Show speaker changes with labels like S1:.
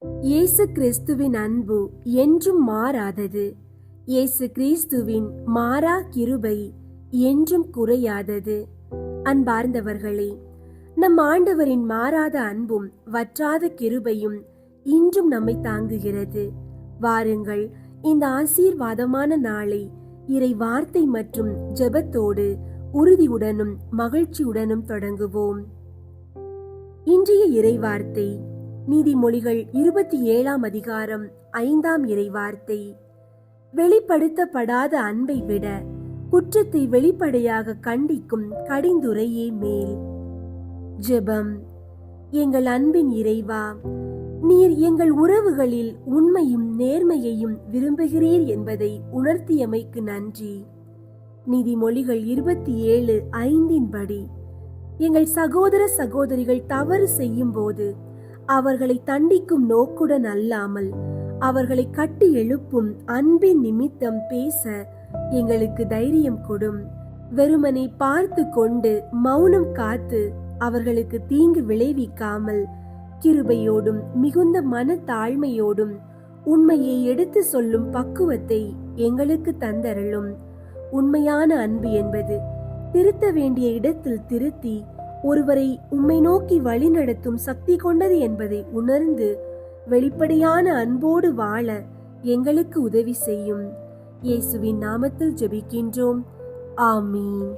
S1: இயேசு கிறிஸ்துவின் அன்பு என்றும் மாறாதது. இயேசு கிறிஸ்துவின் மாறா கிருபை என்றும் குறையாதது. அன்பார்ந்தவர்களே, நம் ஆண்டவரின் மாறாத அன்பும் வற்றாத கிருபையும் இன்றும் நம்மை தாங்குகிறது. வாருங்கள், இந்த ஆசீர்வாதமான நாளை இறை வார்த்தை மற்றும் ஜெபத்தோடு உறுதியுடனும் மகிழ்ச்சியுடனும் தொடங்குவோம். இன்றைய இறைவார்த்தை நீதிமொழிகள் 27ஆம் அதிகாரம் 5ஆம் இறைவார்த்தை. வெளிப்படுத்தப்படாத அன்பை விட குற்றத்தை வெளிப்படையாக கண்டிக்கும் கடிந்துரையே மேல். ஜெபம். எங்கள் அன்பின் இறைவா, நீர் எங்கள் உறவுகளில் உண்மையும் நேர்மையையும் விரும்புகிறீர் என்பதை உணர்த்தியமைக்கு நன்றி. நீதிமொழிகள் 27:5 படி எங்கள் சகோதர சகோதரிகள் தவறு செய்யும் போது அவர்களை தண்டிக்கும் நோக்குடன் அல்லாமல் அவர்களை கட்டி எழுப்பும் அன்பின் நிமித்தம் பேச எங்களுக்கு தைரியம் கொடும். வெறுமனை பார்த்து கொண்டு மௌனம் காத்து அவர்களுக்கு தீங்கு விளைவிக்காமல் கிருபையோடும் மிகுந்த மன தாழ்மையோடும் உண்மையை எடுத்து சொல்லும் பக்குவத்தை எங்களுக்கு தந்தருளும். உண்மையான அன்பு என்பது திருத்த வேண்டிய இடத்தில் திருத்தி ஒருவரை உம்மை நோக்கி வழிநடத்தும் சக்தி கொண்டது என்பதை உணர்ந்து வெளிப்படையான அன்போடு வாழ எங்களுக்கு உதவி செய்யும். இயேசுவின் நாமத்தில் ஜெபிக்கின்றோம். ஆமீன்.